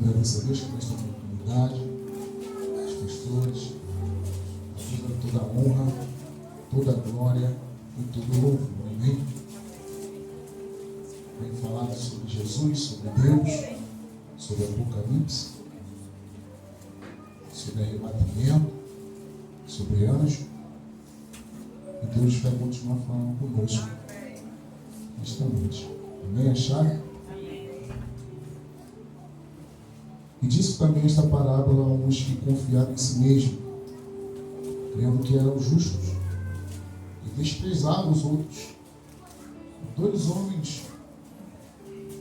Agradeço a Deus por esta oportunidade, os pastores, toda a honra, toda a glória e todo o louvor. Amém? Venho falar sobre Jesus, sobre Deus, sobre Apocalipse, sobre arrebatamento, sobre anjo. E Deus vai continuar falando conosco esta noite. Amém? Acharam? E disse também esta parábola a uns que confiaram em si mesmos, crendo que eram justos, e desprezavam os outros. 2 homens,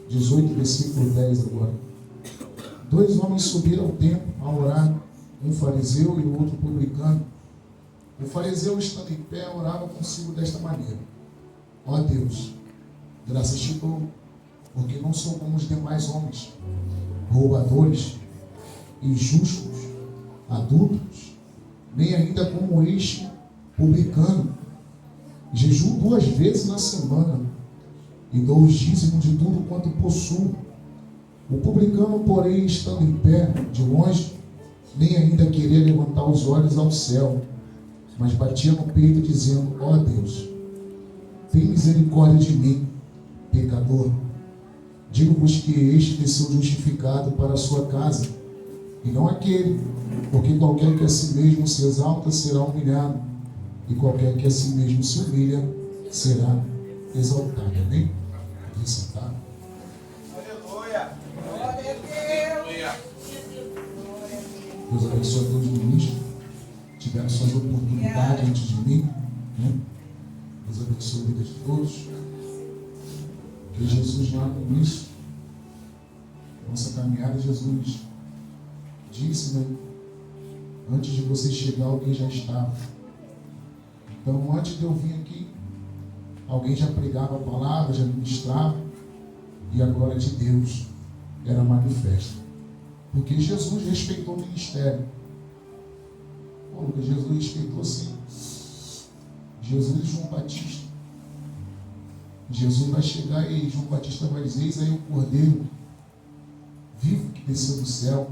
18, versículo 10 agora. 2 homens subiram ao templo a orar, um fariseu e o outro publicano. O fariseu, estando em pé, orava consigo desta maneira: ó Deus, graças te dou, porque não sou como os demais homens, roubadores, injustos, adúlteros, nem ainda como este publicano. Jejuo 2 vezes na semana e dou os dízimos de tudo quanto possuo. O publicano, porém, estando em pé, de longe, nem ainda queria levantar os olhos ao céu, mas batia no peito, dizendo: ó Deus, tem misericórdia de mim, pecador. Digo-vos que este desceu justificado para a sua casa, e não aquele, porque qualquer que a si mesmo se exalta será humilhado, e qualquer que a si mesmo se humilha será exaltado. Amém? Pode sentar. Aleluia! Glória a Deus! Deus abençoe a todos os ministros que tiveram suas oportunidades antes de mim. Né? Deus abençoe a vida de todos. Que Jesus, lá no início da nossa caminhada, Jesus disse, né? Antes de você chegar, alguém já estava. Então, antes de eu vir aqui, alguém já pregava a palavra, já ministrava, e a glória de Deus era manifesta. Porque Jesus respeitou o ministério. Pô, Lucas, Jesus respeitou sim. Jesus e João Batista. Jesus vai chegar e João Batista vai dizer: eis aí o Cordeiro vivo que desceu do céu.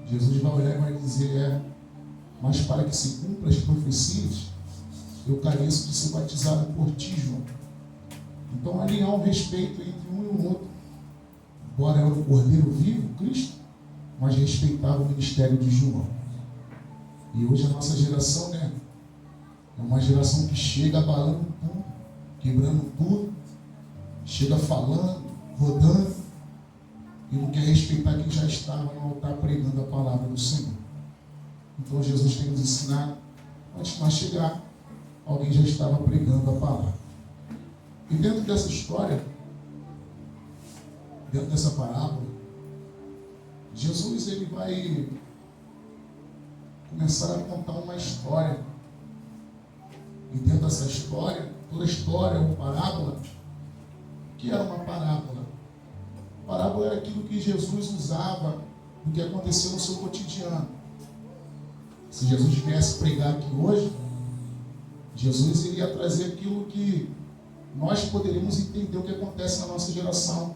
Jesus vai olhar e vai dizer: mas para que se cumpra as profecias, eu careço de ser batizado por ti, João. Então ali há um respeito entre um e o outro. Embora era o Cordeiro vivo, Cristo, mas respeitava o ministério de João. E hoje a nossa geração, né, é uma geração que chega abalando tudo, quebrando tudo, chega falando, rodando, e não quer respeitar quem já estava no altar pregando a palavra do Senhor. Então Jesus tem nos ensinado: antes de nós chegar, alguém já estava pregando a palavra. E dentro dessa história, dentro dessa parábola, Jesus ele vai começar a contar uma história. E dentro dessa história, toda história é uma parábola. O que era uma parábola? Parábola era aquilo que Jesus usava no que acontecia no seu cotidiano. Se Jesus viesse pregar aqui hoje, Jesus iria trazer aquilo que nós poderíamos entender o que acontece na nossa geração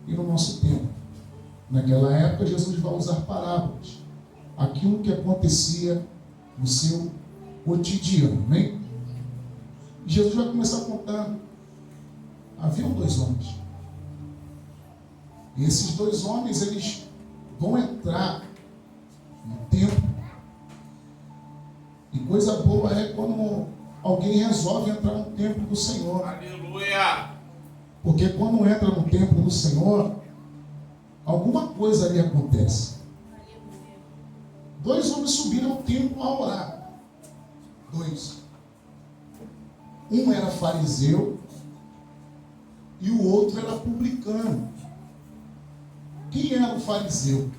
e no nosso tempo. Naquela época, Jesus vai usar parábolas, aquilo que acontecia no seu cotidiano. Amém? E Jesus vai começar contando. Haviam 2 homens. E esses 2 homens, eles vão entrar no templo. E coisa boa é quando alguém resolve entrar no templo do Senhor. Aleluia! Porque quando entra no templo do Senhor, alguma coisa ali acontece. 2 homens subiram ao templo a orar. 2. Um era fariseu e o outro era publicano. Quem era o fariseu?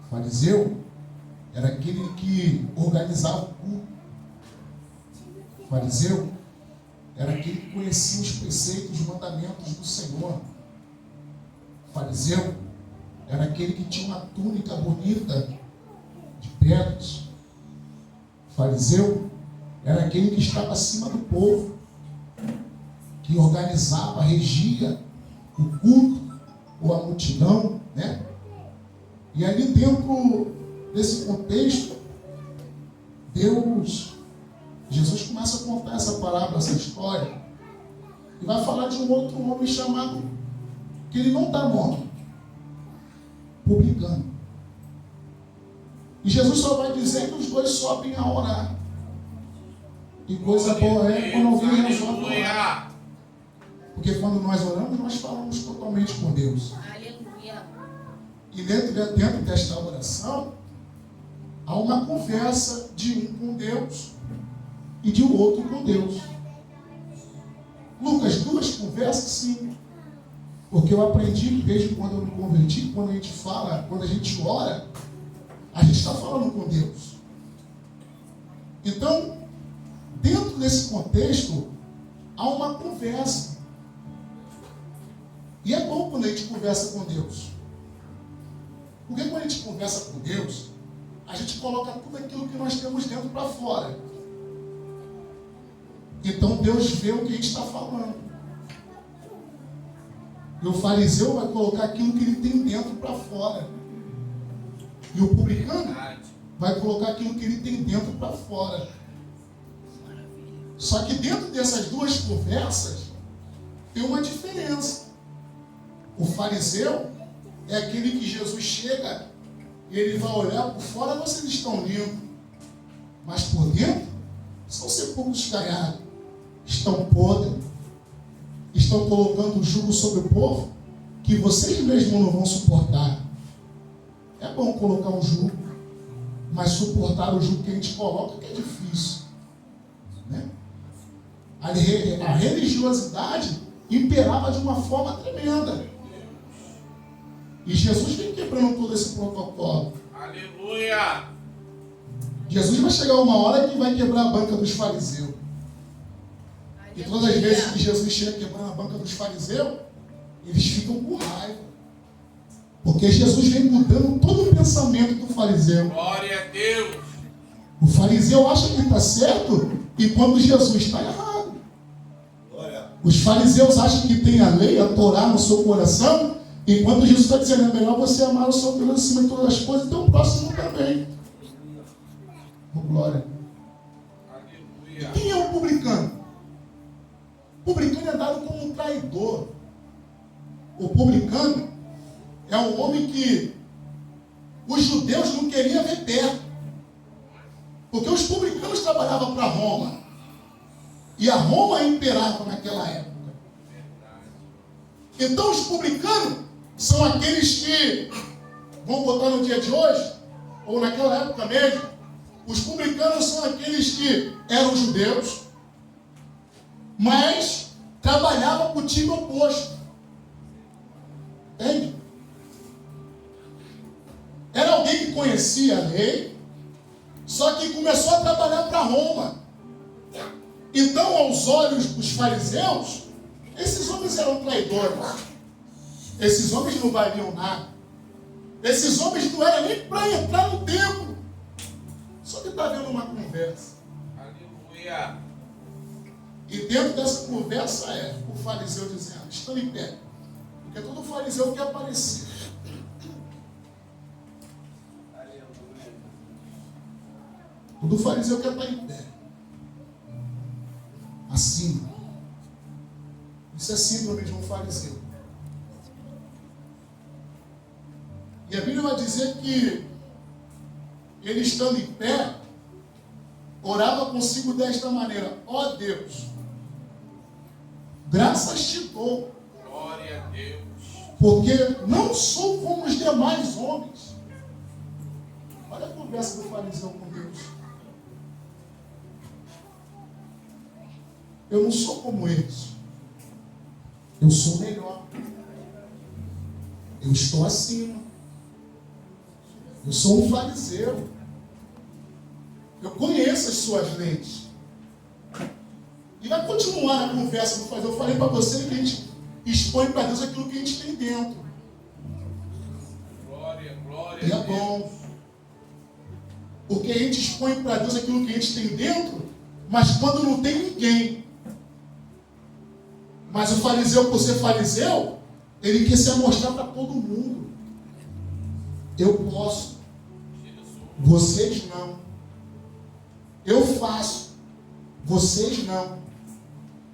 O fariseu era aquele que organizava o culto. O fariseu era aquele que conhecia os preceitos, os mandamentos do Senhor. O fariseu era aquele que tinha uma túnica bonita de pedras. O fariseu era aquele que estava acima do povo, que organizava, regia o culto ou a multidão. né? E ali dentro desse contexto, Jesus começa a contar essa parábola, essa história, e vai falar de um outro homem chamado, que ele não dá nome, publicano. E Jesus só vai dizer que os dois sobem a orar. E coisa boa é quando alguém resolve orar. Porque quando nós oramos, nós falamos totalmente com Deus. Aleluia. E dentro desta oração, há uma conversa de um com Deus e de um outro com Deus. Lucas, duas conversas, sim. Porque eu aprendi que desde quando eu me converti, quando a gente fala, quando a gente ora, a gente está falando com Deus. Então, dentro desse contexto, há uma conversa. E é bom quando a gente conversa com Deus. Porque quando a gente conversa com Deus, a gente coloca tudo aquilo que nós temos dentro para fora. Então Deus vê o que a gente está falando. E o fariseu vai colocar aquilo que ele tem dentro para fora. E o publicano vai colocar aquilo que ele tem dentro para fora. Só que dentro dessas duas conversas, tem uma diferença. O fariseu é aquele que Jesus chega e ele vai olhar por fora, vocês estão limpos, mas por dentro são sepulcros caiados, estão podres, estão colocando o jugo sobre o povo que vocês mesmos não vão suportar. É bom colocar um jugo, mas suportar o jugo que a gente coloca que é difícil, né? A religiosidade imperava de uma forma tremenda. E Jesus vem quebrando todo esse protocolo. Aleluia! Jesus vai chegar uma hora que vai quebrar a banca dos fariseus. E todas as vezes que Jesus chega quebrando a banca dos fariseus, eles ficam com raiva. Porque Jesus vem mudando todo o pensamento do fariseu. Glória a Deus! O fariseu acha que está certo, e quando Jesus está errado. Os fariseus acham que tem a lei, a Torá no seu coração, enquanto Jesus está dizendo, é melhor você amar o seu Deus acima de todas as coisas, então o próximo também. Oh, glória. Aleluia! Quem é o publicano? O publicano é dado como um traidor. O publicano é um homem que os judeus não queriam ver perto. Porque os publicanos trabalhavam para Roma. E a Roma imperava naquela época. Então os publicanos são aqueles que, vamos botar no dia de hoje, ou naquela época mesmo, os publicanos são aqueles que eram judeus, mas trabalhavam para o time oposto. Entende? Era alguém que conhecia a lei, só que começou a trabalhar para Roma. Então, aos olhos dos fariseus, esses homens eram traidores. Esses homens não valiam nada. Esses homens não eram nem para entrar no templo. Só que está havendo uma conversa. Aleluia! E dentro dessa conversa é o fariseu dizendo, estão em pé. Porque todo fariseu quer aparecer. Todo fariseu quer estar em pé. Acima. Isso é síndrome de um fariseu. E a Bíblia vai dizer que ele estando em pé, orava consigo desta maneira: ó Deus, graças te dou. Glória a Deus! Porque não sou como os demais homens. Olha a conversa do fariseu com Deus. Eu não sou como eles. Eu sou melhor. Eu estou acima. Eu sou um fariseu. Eu conheço as suas leis. E vai continuar a conversa do fariseu. Eu falei para você que a gente expõe para Deus aquilo que a gente tem dentro. Glória, glória E a é Deus! bom. Porque a gente expõe para Deus aquilo que a gente tem dentro, mas quando não tem ninguém. Mas o fariseu, por ser fariseu, ele quer se mostrar para todo mundo. Eu posso, vocês não. Eu faço, vocês não.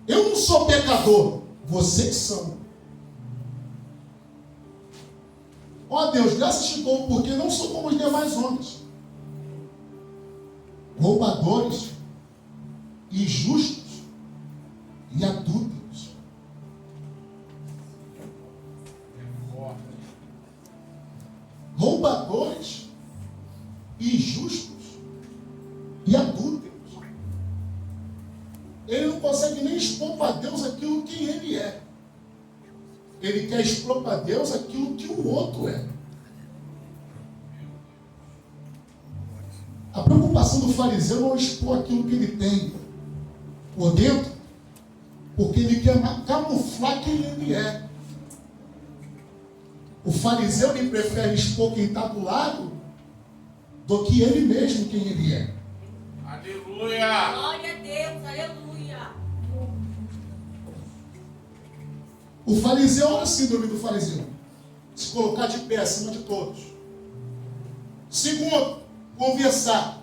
Eu não sou pecador, vocês são. Ó Deus, graças te dou, porque não sou como os demais homens, roubadores, injustos e adúlteros. Roubadores, injustos e adúlteros. Ele não consegue nem expor para Deus aquilo que ele é. Ele quer expor para Deus aquilo que o outro é. A preocupação do fariseu não é expor aquilo que ele tem por dentro, porque ele quer camuflar quem ele é. O fariseu ele prefere expor quem está do lado do que ele mesmo quem ele é. Aleluia! Glória a Deus, aleluia! O fariseu, olha a síndrome do fariseu: se colocar de pé acima de todos. Segundo, conversar.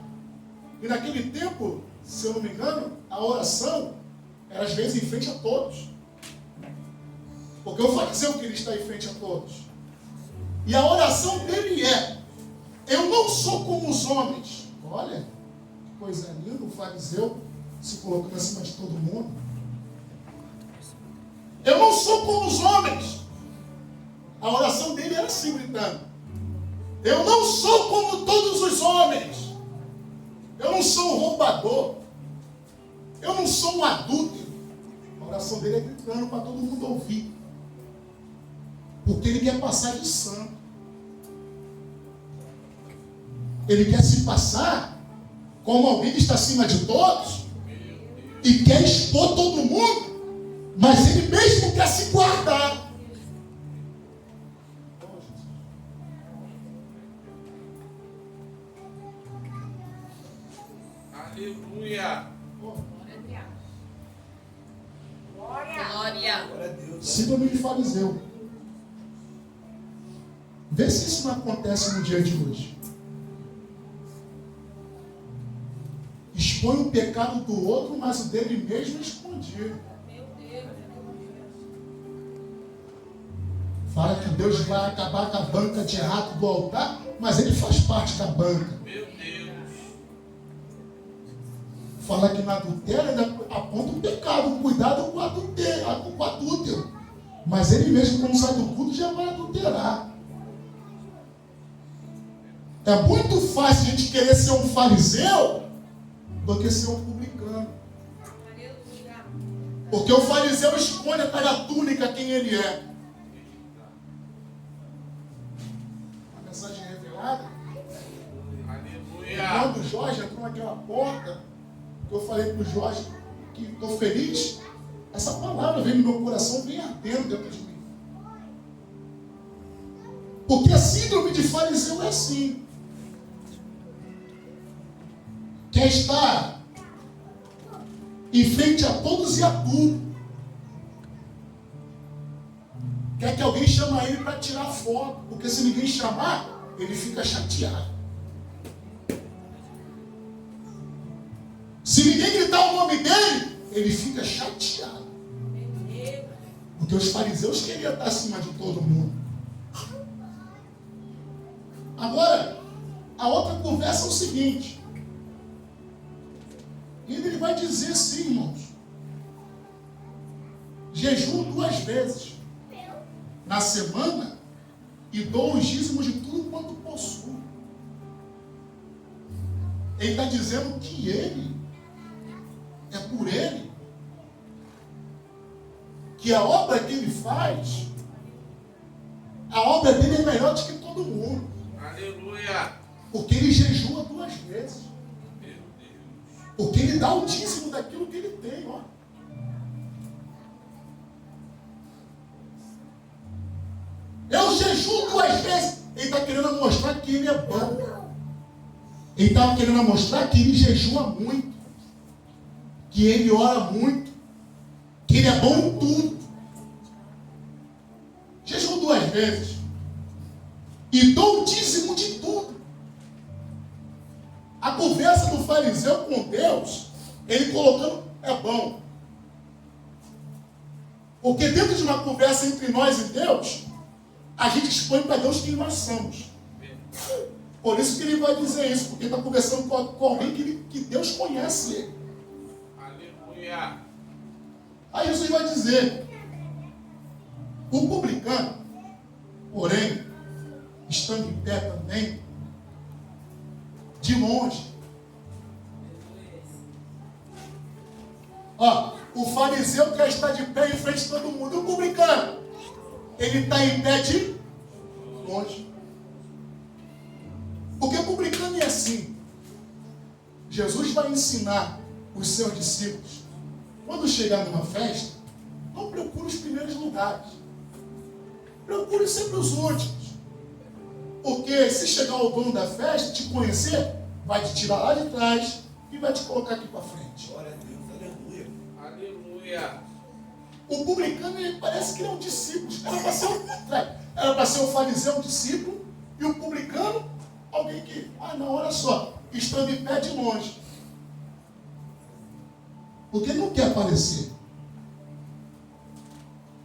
E naquele tempo, se eu não me engano, a oração era às vezes em frente a todos. Porque o fariseu queria estar em frente a todos. E a oração dele é: eu não sou como os homens. Olha, que coisa linda, o fariseu se colocando acima de todo mundo. Eu não sou como os homens. A oração dele era assim, gritando: eu não sou como todos os homens. Eu não sou um roubador. Eu não sou um adúltero. A oração dele é gritando para todo mundo ouvir. Porque ele quer passar de santo. Ele quer se passar como alguém que está acima de todos e quer expor todo mundo, mas ele mesmo quer se guardar. Aleluia! Glória! Síndrome de fariseu. Vê se isso não acontece no dia de hoje. Expõe o pecado do outro, mas o dele mesmo é escondido. Meu Deus! Fala que Deus vai acabar com a banca de rato do altar, mas ele faz parte da banca. Meu Deus! Fala que na adultério ainda aponta o pecado, cuidado com o adúltero. Mas ele mesmo, quando sai do culto, já vai adulterar. É muito fácil a gente querer ser um fariseu do que ser um publicano. Aleluia! Porque o fariseu esconde atrás da túnica quem ele é. A mensagem revelada. Aleluia! Quando o Jorge entrou naquela porta, que eu falei para o Jorge que estou feliz, essa palavra veio no meu coração, vem ardendo dentro de mim. Porque a síndrome de fariseu é assim. Quer estar em frente a todos e a tudo. Quer que alguém chame ele para tirar foto, porque se ninguém chamar, ele fica chateado. Se ninguém gritar o nome dele, ele fica chateado. Porque os fariseus queriam estar acima de todo mundo. Agora, a outra conversa é o seguinte. Ele vai dizer assim, irmãos: jejum 2 vezes na semana e dou os dízimos de tudo quanto possuo. Ele está dizendo que ele, é por ele, que a obra que ele faz, a obra dele é melhor do que todo mundo. Aleluia! Porque ele jejua 2 vezes. Meu Deus! Porque ele dá o dízimo daquilo que ele tem, ó. Eu jejuo 2 vezes. Ele está querendo mostrar que ele é bom. Ele estava querendo mostrar que ele jejua muito. Que ele ora muito. Que ele é bom em tudo. Jejum 2 vezes. e dou o dízimo de tudo. A conversa do fariseu com Deus, ele colocando, é bom. Porque dentro de uma conversa entre nós e Deus, a gente expõe para Deus quem nós somos. Por isso que ele vai dizer isso, porque está conversando com alguém que Deus conhece ele. Aleluia. Aí Jesus vai dizer, o publicano, porém, estando em pé também, de longe. Ó, o fariseu quer estar de pé em frente de todo mundo. O publicano, ele está em pé de longe. Porque o publicano é assim. Jesus vai ensinar os seus discípulos. Quando chegar numa festa, não procure os primeiros lugares. Procure sempre os últimos. Porque se chegar o dono da festa, te conhecer, vai te tirar lá de trás e vai te colocar aqui para frente. Glória a Deus, aleluia. Aleluia. O publicano, ele parece que ele é um discípulo. Era para ser o contrário. Era para ser o fariseu um discípulo e o publicano alguém que, não, olha só, estando em pé de longe. Porque não quer aparecer.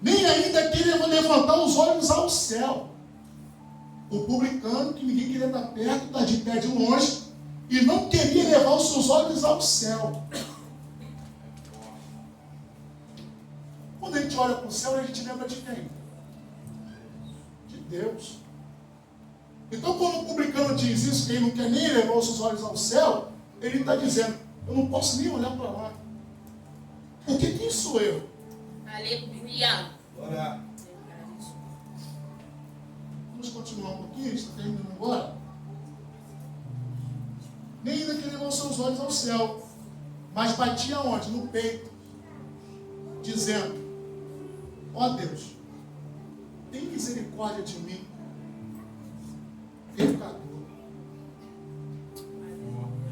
Nem ainda queria levantar os olhos ao céu. O publicano, que ninguém queria estar perto, está de pé de longe e não queria levar os seus olhos ao céu. Quando a gente olha para o céu, a gente lembra de quem? De Deus. Então, quando o publicano diz isso, que ele não quer nem levar os seus olhos ao céu, ele está dizendo, eu não posso nem olhar para lá. Porque quem sou eu? Aleluia. Glória. Vamos continuar um pouquinho, está terminando agora. Nem ainda queria levar os seus olhos ao céu, mas batia onde? No peito, dizendo, ó Deus, tem misericórdia de mim, pecador.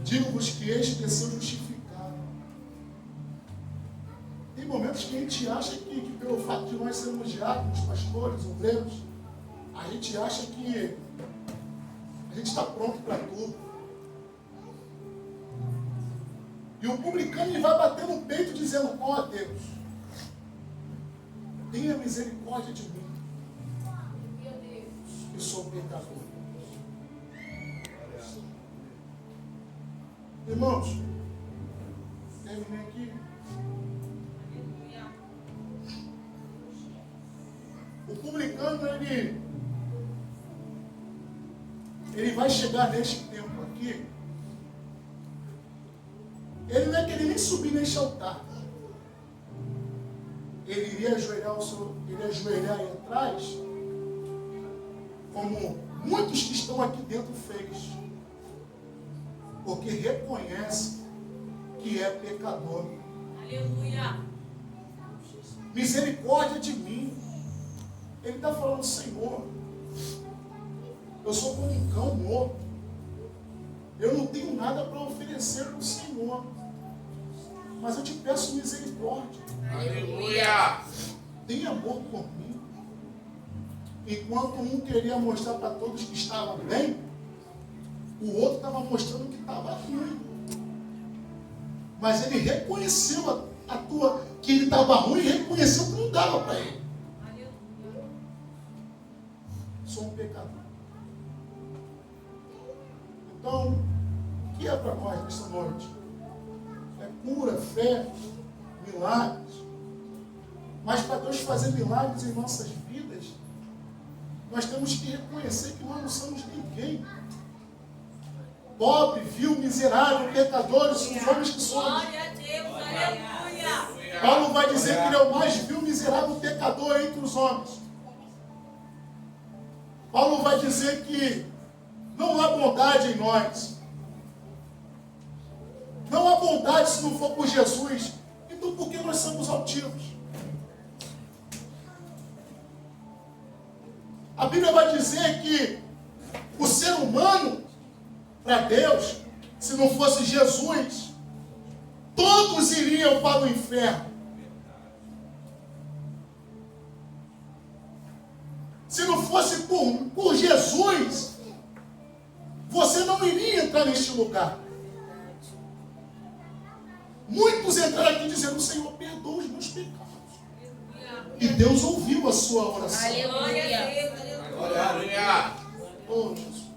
Digo-vos que este desceu justificado. Tem momentos que a gente acha que pelo fato de nós sermos diáconos, pastores, obreiros, a gente acha que a gente está pronto para tudo. E o publicano ele vai bater no peito dizendo, ó Deus, tenha misericórdia de mim, que sou pecador. Irmãos, terminei aqui. O publicano, ele vai chegar neste tempo aqui, ele não ia querer nem subir neste altar. Ele iria ajoelhar aí atrás, como muitos que estão aqui dentro fez, porque reconhece que é pecador. Aleluia. Misericórdia de mim. Ele está falando, Senhor, eu sou como um cão morto. Eu não tenho nada para oferecer para o Senhor. Mas eu te peço misericórdia. Aleluia. Tem amor por mim. Enquanto um queria mostrar para todos que estava bem, o outro estava mostrando que estava ruim. Mas ele reconheceu que ele estava ruim e reconheceu que não dava para ele. Sou um pecador. Então, o que é para nós nesta noite? É cura, fé, milagres. Mas para Deus fazer milagres em nossas vidas, nós temos que reconhecer que nós não somos ninguém. Pobre, vil, miserável, pecadores, os homens que somos. Glória a Deus. Aleluia. Paulo vai dizer que ele é o mais vil, miserável pecador entre os homens. Paulo vai dizer que não há bondade em nós. Não há bondade se não for por Jesus. Então por que nós somos altivos? A Bíblia vai dizer que o ser humano, para Deus, se não fosse Jesus, todos iriam para o inferno. Se não fosse fosse por Jesus, você não iria entrar neste lugar. Muitos entraram aqui dizendo: Senhor, perdoa os meus pecados. E Deus ouviu a sua oração. Aleluia. Aleluia. Oh, Jesus.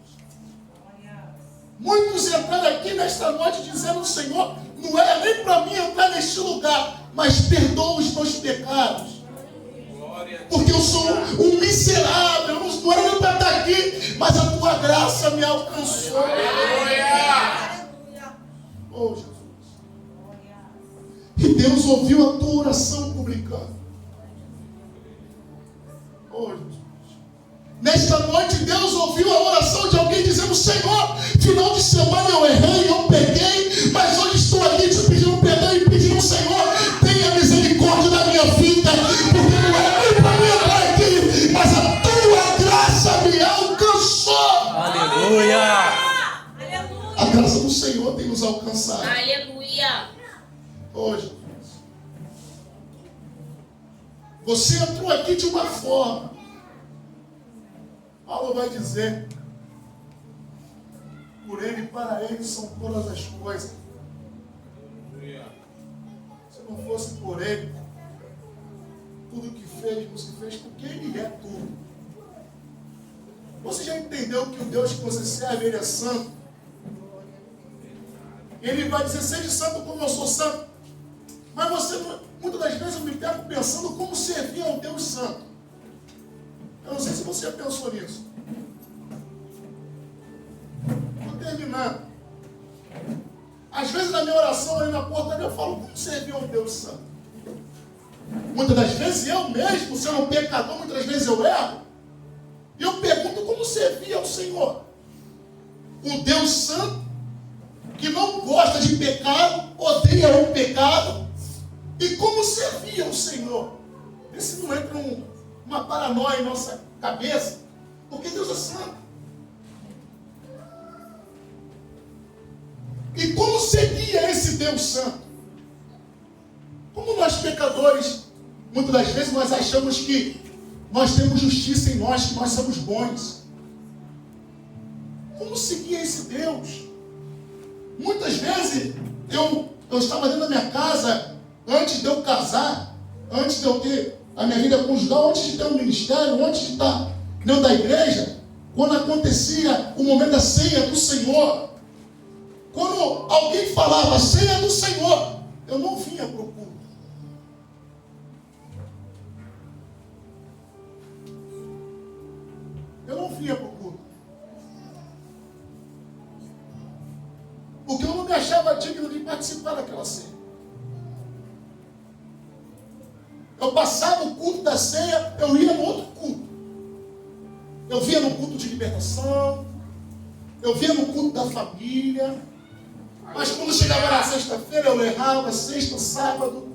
Muitos entraram aqui nesta noite dizendo: Senhor, não era nem para mim entrar neste lugar, mas perdoa os meus pecados. Porque eu sou um miserável, eu não era nem para estar aqui, mas a tua graça me alcançou. Aleluia. Oh, Jesus. E Deus ouviu a tua oração publicando. Oh, Jesus. Nesta noite, Deus ouviu a oração de alguém dizendo: Senhor, final de semana eu errei, eu peguei, mas hoje estou aqui te pedindo perdão e pedindo: Senhor, tenha misericórdia da minha vida, porque não era nem para mim entrar aqui, mas a tua graça me alcançou. Aleluia! A graça do Senhor tem nos alcançado. Aleluia. Hoje, você entrou aqui de uma forma. Paulo vai dizer: por ele e para ele são todas as coisas. Se não fosse por ele, tudo que fez não se fez, porque ele é tudo. Você já entendeu que o Deus que você serve, ele é santo? Ele vai dizer: seja santo como eu sou santo. Mas você, muitas das vezes eu me pego pensando como servir ao Deus santo. Eu não sei se você já pensou nisso. Vou terminar. Às vezes na minha oração ali na portaria eu falo: como servir ao Deus santo? Muitas das vezes eu mesmo, sendo um pecador, muitas das vezes eu erro. E eu pergunto: como servir ao Senhor? Um Deus santo, que não gosta de pecado, odeia o pecado. E como servir ao Senhor? Vê se não entra uma paranoia em nossa cabeça, porque Deus é santo. E como seria esse Deus santo? Como nós pecadores, muitas das vezes nós achamos que nós temos justiça em nós, que nós somos bons. Como seguir esse Deus? Muitas vezes eu estava dentro da minha casa, antes de eu casar, antes de eu ter a minha vida conjugal, antes de ter um ministério, antes de estar dentro da igreja, quando acontecia o momento da ceia do Senhor, quando alguém falava ceia do Senhor, eu não vinha para o culto. Eu não vinha para o culto. Porque eu não me achava digno de participar daquela ceia. Eu passava o culto da ceia, eu ia no outro culto. Eu via no culto de libertação, eu via no culto da família. Mas quando chegava na sexta-feira, eu errava, sexta, sábado.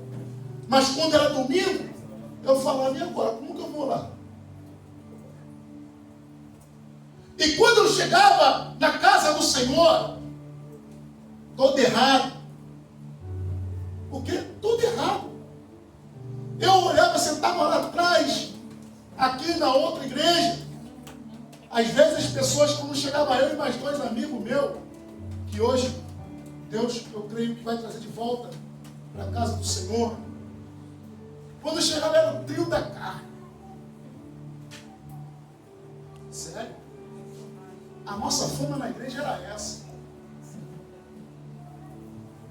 Mas quando era domingo, eu falava: e agora? Como que eu vou lá? E quando eu chegava na casa do Senhor, todo errado. Por quê? Tudo errado. Eu olhava, sentava lá atrás, aqui na outra igreja. Às vezes as pessoas, quando chegava eu e mais dois amigos meus, que hoje Deus, eu creio que vai trazer de volta para a casa do Senhor. Quando chegava era o trio da carne. Sério? A nossa fama na igreja era essa.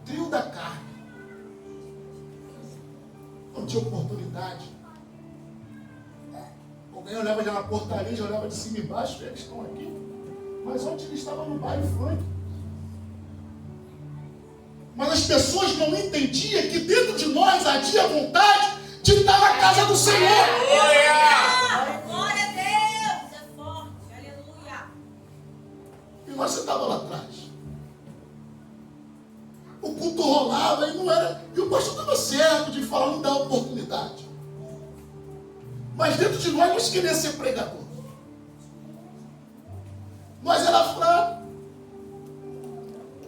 Trio da carne. Não tinha oportunidade. Alguém olhava já na portaria, já olhava de cima e baixo, eles estão aqui. Mas ontem eles estavam no baile funk. Mas as pessoas não entendiam que dentro de nós ardia a vontade de estar na casa do Senhor. Aleluia! Glória a Deus. É forte. Aleluia. E nós sentávamos lá atrás. O culto rolava e não era. E o pastor estava certo de falar, não dá oportunidade. Mas dentro de nós queríamos ser pregador. Nós era fraco.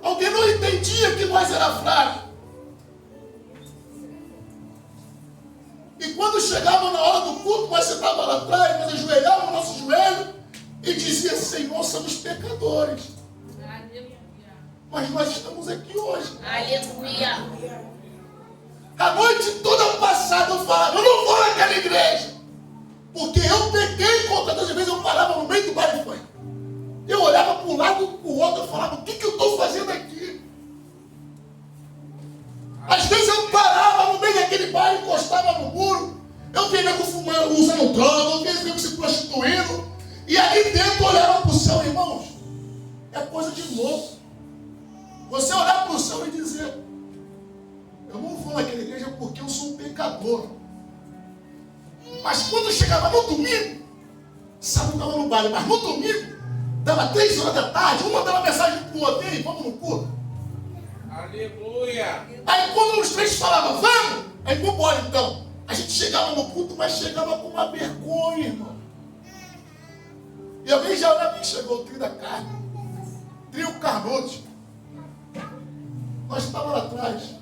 Alguém não entendia que nós era fraco. E quando chegava na hora do culto, nós sentávamos lá atrás, nós ajoelhávamos no nosso joelho Senhor, somos pecadores. Mas nós estamos aqui hoje. Aleluia. A noite toda passada eu falava, eu não vou naquela igreja. Porque eu peguei contra das vezes, eu parava no meio do baile funk. Eu olhava para um lado e para o outro, eu falava, o que eu estou fazendo aqui? Às vezes eu parava no meio daquele baile, encostava no muro, eu via nego fumando, usando droga, eu via nego se prostituindo, e ali dentro eu olhava para o céu, irmãos, é coisa de louco. Você olhar para o céu e dizer, eu não vou naquela igreja porque eu sou um pecador. Mas quando chegava no domingo, sábado estava no baile, mas no domingo, dava 3 horas da tarde, um mandava mensagem para o outro, ei, vamos no culto. Aleluia. Aí quando os 3 falavam, vamos, aí vamos embora então. A gente chegava no culto, mas chegava com uma vergonha, irmão. E alguém já olhava e chegou o trio da carne, trio Carnote. Nós estávamos lá atrás.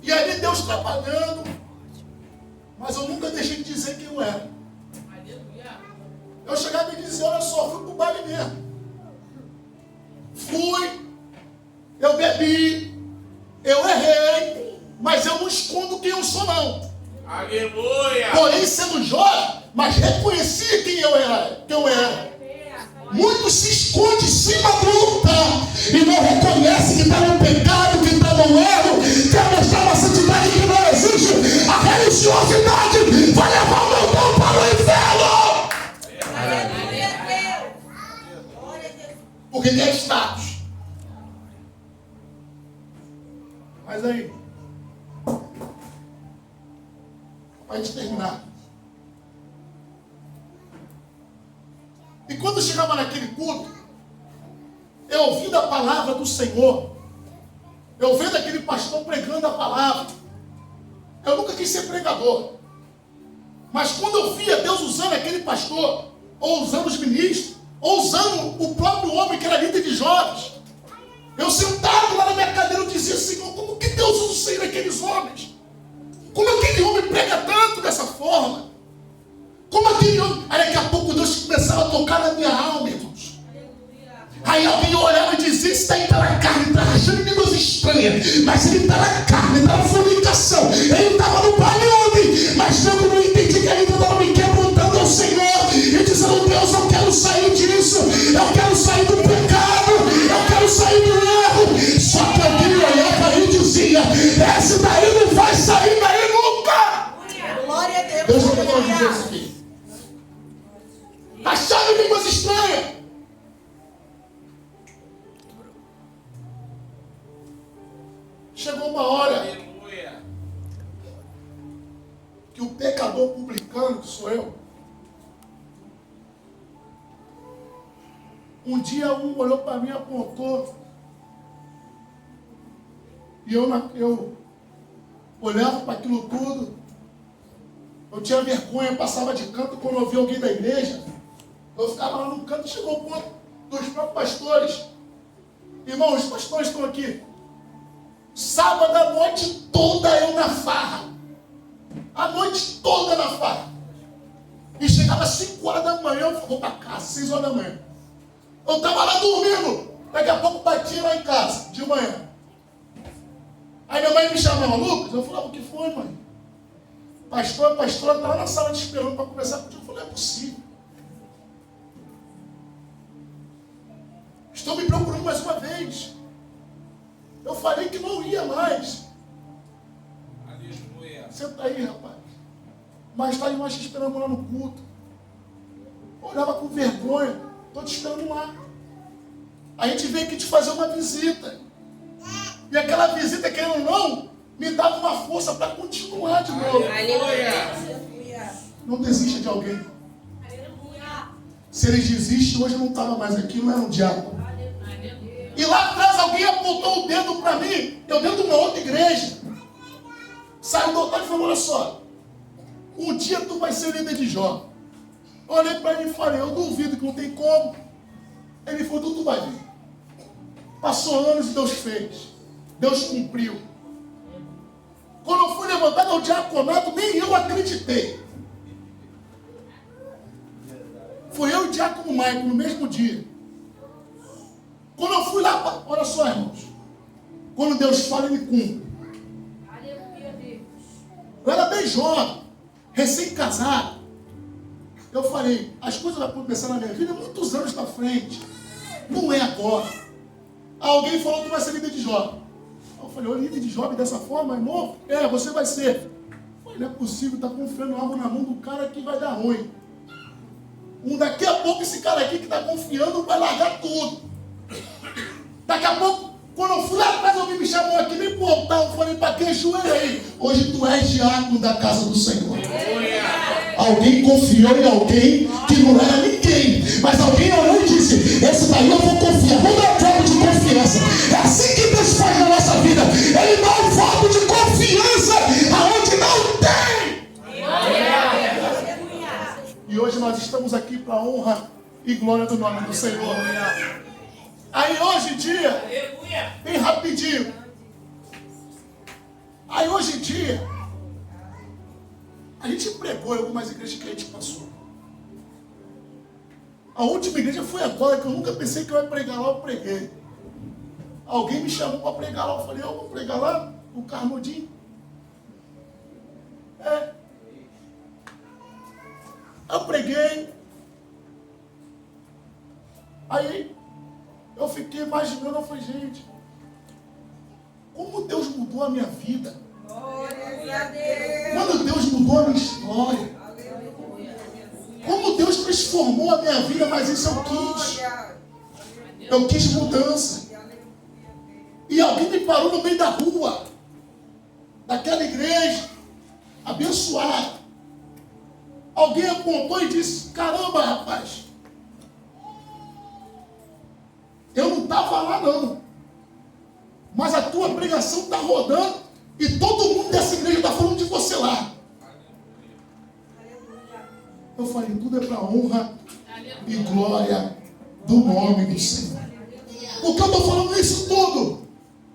E ali Deus trabalhando, mas eu nunca deixei de dizer quem eu era. Eu chegava e dizia, olha só, fui pro baile mesmo. Fui, eu bebi, eu errei, mas eu não escondo quem eu sou não. Aleluia. Porém, sendo jovem, mas reconhecia quem eu era. Muitos se escondem em cima do altar e não reconhecem que está no pecado, que está no erro, quer mostrar uma santidade que não existe. A religiosidade vai levar o meu povo para o inferno. Porque tem status. Mas aí, para a gente terminar. E quando chegava naquele culto, eu ouvindo a palavra do Senhor, eu vendo aquele pastor pregando a palavra, eu nunca quis ser pregador. Mas quando eu via Deus usando aquele pastor, ou usando os ministros, ou usando o próprio homem que era líder de jovens, eu sentado lá na minha cadeira, eu dizia, Senhor, como que Deus usa o Senhor naqueles homens? Como aquele homem prega tanto dessa forma? Como aquele homem... Aí daqui a pouco Deus começava a tocar na minha alma, irmãos. Aí alguém olhava e dizia, isso daí está na carne, está achando línguas estranhas. Mas ele está na carne, está na fornicação. Ele estava no baile ontem, mas eu não entendi que ele estava me quebrantando ao Senhor. E dizendo, Deus, eu quero sair disso. Eu quero sair do pecado. Eu quero sair do erro. Só que alguém olhava e dizia, esse daí não vai sair daí nunca. Glória a Deus. Deus não quer dizer isso aqui. Achando línguas estranhas. Chegou uma hora Aleluia. que o pecador publicano, que sou eu, um dia um olhou para mim e apontou, e eu olhava para aquilo tudo, eu tinha vergonha, eu passava de canto quando eu via alguém da igreja, eu ficava lá no canto, chegou o ponto dos próprios pastores. Irmão, os pastores estão aqui. Sábado a noite toda eu na farra. A noite toda na farra. E chegava às 5 horas da manhã, eu vou para casa, 6 horas da manhã. Eu estava lá dormindo. Daqui a pouco batia lá em casa, de manhã. Aí minha mãe me chamava, Lucas, eu falava, o que foi, mãe? Pastora está lá na sala te esperando para conversar contigo. Eu falei, é possível. Estão me procurando mais uma vez. Eu falei que não ia mais. Aleluia. Senta aí, rapaz. Mais tarde nós te esperamos lá no culto. Olhava com vergonha. Estou te esperando lá. A gente veio aqui te fazer uma visita. E aquela visita, querendo ou não, me dava uma força para continuar de novo. Aleluia. Não desista de alguém. Aleluia. Se eles desistem, hoje eu não estava mais aqui, não era um diabo. E lá atrás alguém apontou o dedo para mim, eu dentro de uma outra igreja. Saiu do altar e falou, olha só, um dia tu vai ser líder de jovem. Olhei para ele e falei, eu duvido que não tem como. Ele falou, tu vai ver. Passou anos e Deus fez. Deus cumpriu. Quando eu fui levantado ao diaconato, nem eu acreditei. Foi eu e o Diácono Michael no mesmo dia. Quando eu fui lá, olha só, irmãos. Quando Deus fala, Ele cumpre. Eu era bem jovem, recém-casado. Eu falei, as coisas vão começar na minha vida muitos anos para frente. Não é agora. Alguém falou que vai ser líder de jovem. Eu falei, líder de jovem dessa forma, é novo? É, você vai ser. Eu falei, não é possível, está confiando algo na mão do cara que vai dar ruim. Daqui a pouco esse cara aqui que está confiando vai largar tudo. Daqui a pouco, quando eu fui lá atrás, alguém me chamou aqui, nem pro altar, eu falei, para quem joelho aí? Hoje tu és diácono da casa do Senhor. Alguém confiou em alguém que não era ninguém, mas alguém olhou e disse, esse daí eu vou confiar, vou dar um voto de confiança. É assim que Deus faz na nossa vida. Ele dá um voto de confiança aonde não tem. E hoje nós estamos aqui para a honra e glória do nome do Senhor. Aí hoje em dia, bem rapidinho, aí hoje em dia, a gente pregou em algumas igrejas que a gente passou. A última igreja foi agora, que eu nunca pensei que eu ia pregar lá, eu preguei. Alguém me chamou para pregar lá, eu falei, eu vou pregar lá, o Carmudinho. Eu preguei. Aí eu fiquei imaginando, eu falei, gente, como Deus mudou a minha vida. Quando Deus mudou a minha história. Como Deus transformou a minha vida, mas isso eu quis. Eu quis mudança. E alguém me parou no meio da rua, daquela igreja, abençoado. Alguém apontou e disse, caramba, rapaz, eu não estava lá não, mas a tua pregação está rodando e todo mundo dessa igreja está falando de você lá. Eu falei, tudo é para a honra e glória do nome do Senhor. Por que eu estou falando isso tudo?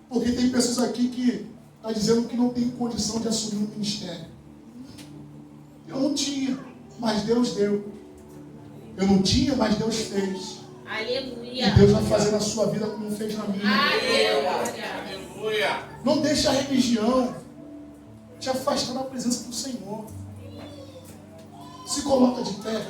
Porque tem pessoas aqui que estão dizendo que não tem condição de assumir um ministério. Eu não tinha, mas Deus deu. Eu não tinha, mas Deus fez. Aleluia. E Deus vai fazer na sua vida como fez na minha. Aleluia. Não deixe a religião te afastar da presença do Senhor. Se coloca de pé.